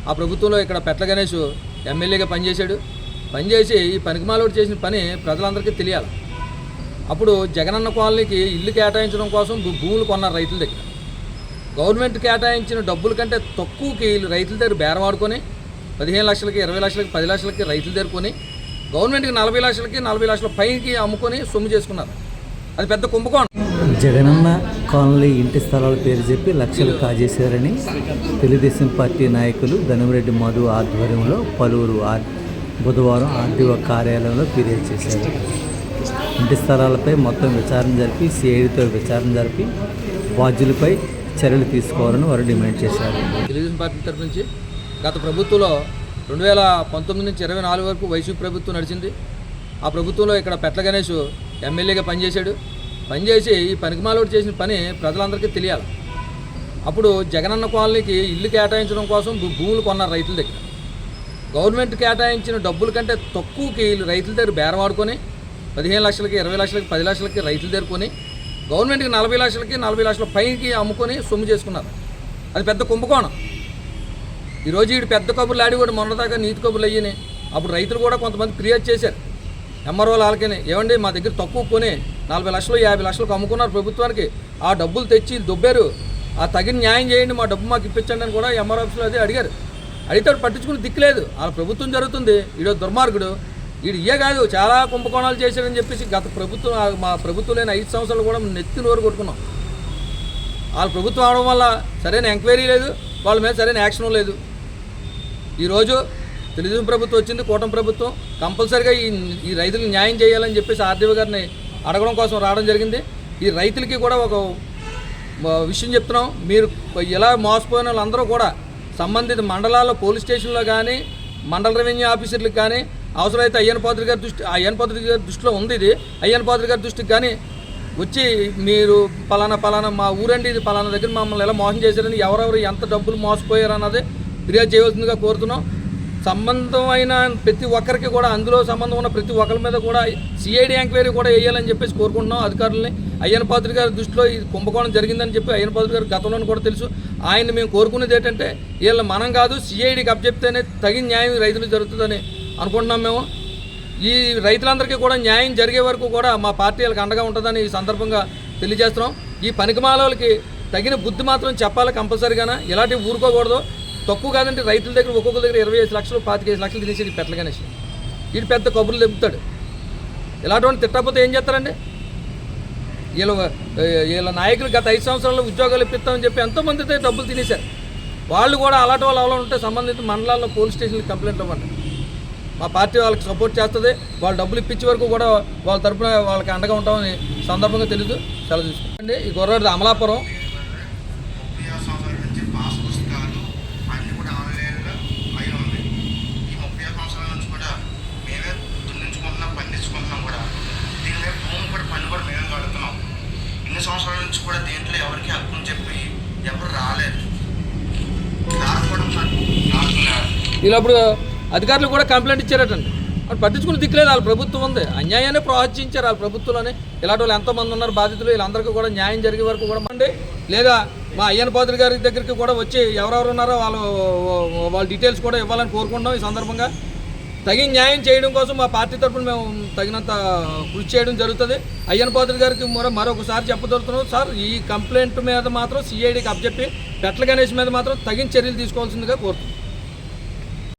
ఆ ప్రభుత్వంలో ఇక్కడ పెట్ల గణేష్ ఎమ్మెల్యేగా పనిచేసి ఈ పనికిమాలోడు చేసిన పని ప్రజలందరికీ తెలియాలి. అప్పుడు జగనన్న కాలనీకి ఇల్లు కేటాయించడం కోసం భూములు కొన్నారు రైతుల దగ్గర. గవర్నమెంట్ కేటాయించిన డబ్బుల కంటే తక్కువకి రైతుల దగ్గర బేరం ఆడుకొని 15 లక్షలకి 20 లక్షలకి 10 లక్షలకి రైతుల దగ్గర కొని గవర్నమెంట్కి 40 లక్షలకి 40 లక్షల పైకి అమ్ముకొని సొమ్ము చేసుకున్నారు. అది పెద్ద కుంభకోణం. జగనన్న కాలనీ ఇంటి స్థలాల పేరు చెప్పి లక్షలు కాజేశారని తెలుగుదేశం పార్టీ నాయకులు ధనంరెడ్డి మధు ఆధ్వర్యంలో పలువురు బుధవారం ఆర్డీఓ కార్యాలయంలో ఫిర్యాదు చేశారు. ఇంటి స్థలాలపై మొత్తం విచారణ జరిపి సిఐడితో విచారణ జరిపి బాధ్యులపై చర్యలు తీసుకోవాలని వారు డిమాండ్ చేశారు. తెలుగుదేశం పార్టీ తరఫు నుంచి గత ప్రభుత్వంలో 2019 నుంచి 24 వరకు వైసీపీ ప్రభుత్వం నడిచింది. ఆ ప్రభుత్వంలో ఇక్కడ పెట్ల గణేష్ ఎమ్మెల్యేగా పనిచేసి ఈ పనికిమాలోడు చేసిన పని ప్రజలందరికీ తెలియాలి. అప్పుడు జగనన్న కాలనీకి ఇల్లు కేటాయించడం కోసం భూములు కొన్నారు రైతుల దగ్గర. గవర్నమెంట్ కేటాయించిన డబ్బుల కంటే తక్కువకి రైతుల దగ్గర బేరం ఆడుకొని 15 లక్షలకి 20 లక్షలకి 10 లక్షలకి రైతుల దగ్గర కొని గవర్నమెంట్కి 40 లక్షలకి 40 లక్షల పైకి అమ్ముకొని సొమ్ము చేసుకున్నారు. అది పెద్ద కుంభకోణం. ఈరోజు వీడు పెద్ద కబుర్లు ఆడి కూడా మొన్నదాకా నీతి కబుర్లు అయ్యాయి. అప్పుడు రైతులు కూడా కొంతమంది ఫిర్యాదు చేశారు. ఎంఆర్ఓ వాళ్ళకని ఏమండి మా దగ్గర తక్కువ కొని 40 లక్షలు 50 లక్షలకు అమ్ముకున్నారు ప్రభుత్వానికి, ఆ డబ్బులు తెచ్చి దొబ్బారు, ఆ తగిన న్యాయం చేయండి, మా డబ్బు మాకు ఇప్పించండి అని కూడా ఎంఆర్ఓ ఆఫీస్లో అదే అడిగారు. అడిగితే పట్టించుకుని దిక్కులేదు. వాళ్ళ ప్రభుత్వం జరుగుతుంది, వీడో దుర్మార్గుడు, వీడు ఇయే కాదు చాలా కుంభకోణాలు చేశాడని చెప్పేసి గత ప్రభుత్వం మా ప్రభుత్వం లేని 5 సంవత్సరాలు కూడా నెత్తి నోరు కొట్టుకున్నాం. వాళ్ళ ప్రభుత్వం అవడం వల్ల సరైన ఎంక్వైరీ లేదు, వాళ్ళ మీద సరైన యాక్షన్ లేదు. ఈరోజు తెలుగుదేశం ప్రభుత్వం వచ్చింది, కూటమి ప్రభుత్వం కంపల్సరీగా ఈ రైతులకు న్యాయం చేయాలని చెప్పేసి ఆర్డీఓ గారిని అడగడం కోసం రావడం జరిగింది. ఈ రైతులకి కూడా ఒక విషయం చెప్తున్నాం, మీరు ఇలా మోసపోయిన వాళ్ళందరూ కూడా సంబంధిత మండలాల్లో పోలీస్ స్టేషన్లో కానీ మండల రెవెన్యూ ఆఫీసర్లకు కానీ అవసరమైతే అయ్యన్ పాత్రి గారి దృష్టిలో ఉంది, ఇది అయ్యన్ పాత్రి గారి దృష్టికి కానీ వచ్చి మీరు పలానా మా ఊరండి, ఇది పలానా దగ్గర మమ్మల్ని ఎలా మోసం చేశారని ఎవరెవరు ఎంత డబ్బులు మోసపోయారు అన్నది ఫిర్యాదు చేయవలసిందిగా కోరుతున్నాం. సంబంధమైన ప్రతి ఒక్కరికి కూడా అందులో సంబంధం ఉన్న ప్రతి ఒక్కరి మీద కూడా సిఐడి ఎంక్వైరీ కూడా వేయాలని చెప్పేసి కోరుకుంటున్నాం అధికారులని. అయ్యన్ పాత్రి గారి దృష్టిలో ఈ కుంభకోణం జరిగిందని చెప్పి అయ్యన్ పాత్రి గారి గతంలోనూ కూడా తెలుసు. ఆయన్ని మేము కోరుకునేది ఏంటంటే వీళ్ళు మనం కాదు సిఐడికి అప్పచెప్తేనే తగిన న్యాయం రైతులకు జరుగుతుందని అనుకుంటున్నాం. మేము ఈ రైతులందరికీ కూడా న్యాయం జరిగే వరకు కూడా మా పార్టీ వాళ్ళకి అండగా ఉంటుందని ఈ సందర్భంగా తెలియజేస్తున్నాం. ఈ పనికిమాలకి తగిన బుద్ధి మాత్రం చెప్పాలి కంపల్సరీగానే, ఇలాంటివి ఊరుకోకూడదు. తక్కువ కాదంటే రైతుల దగ్గర ఒక్కొక్కరి దగ్గర 25 లక్షలు 25 లక్షలు తినేసి పెట్ల గణేష్ వీడు పెద్ద కబుర్లు చెబుతాడు. ఇలాంటి తిట్టకపోతే ఏం చేస్తారండి? వీళ్ళ నాయకులు గత 5 సంవత్సరాల్లో ఉద్యోగాలు ఇప్పిస్తామని చెప్పి ఎంతోమందితో డబ్బులు తినేశారు. వాళ్ళు కూడా అలాంటి వాళ్ళు ఎవరో ఉంటే సంబంధిత మండలాల్లో పోలీస్ స్టేషన్కి కంప్లైంట్ ఇవ్వండి. మా పార్టీ వాళ్ళకి సపోర్ట్ చేస్తుంది. వాళ్ళు డబ్బులు ఇప్పించే వరకు కూడా వాళ్ళ తరఫున వాళ్ళకి అండగా ఉంటామని సందర్భంగా తెలుసు. సెలవు తీసుకోండి. ఈ గొర్రెడు అమలాపురం సంవత్సరాల నుంచి కూడా దీంట్లో ఎవరికి హక్కుని చెప్పి ఎవరు రాలేదు. వీళ్ళప్పుడు అధికారులు కూడా కంప్లైంట్ ఇచ్చారటండి, అప్పుడు పట్టించుకుని దిక్కులేదు. వాళ్ళ ప్రభుత్వం ఉంది, అన్యాయాన్ని ప్రోత్సహించారు వాళ్ళ ప్రభుత్వంలోనే. ఇలాంటి వాళ్ళు ఎంతోమంది ఉన్నారు బాధితులు, వీళ్ళందరికీ కూడా న్యాయం జరిగే వరకు కూడా అండి. లేదా మా అయ్యన్ పాత్రి గారి దగ్గరికి కూడా వచ్చి ఎవరెవరు ఉన్నారో వాళ్ళ డీటెయిల్స్ కూడా ఇవ్వాలని కోరుకుంటున్నాం. ఈ సందర్భంగా తగిన న్యాయం చేయడం కోసం మా పార్టీ తరఫున మేము తగినంత కృషి చేయడం జరుగుతుంది. అయ్యన్ పాత్రి గారికి మరొకసారి చెప్పదలుతున్నాం, సార్ ఈ కంప్లైంట్ మీద మాత్రం సిఐడికి అప్పచెప్పి పెట్ల గణేష్ మీద మాత్రం తగిన చర్యలు తీసుకోవాల్సిందిగా కోరుతున్నాం.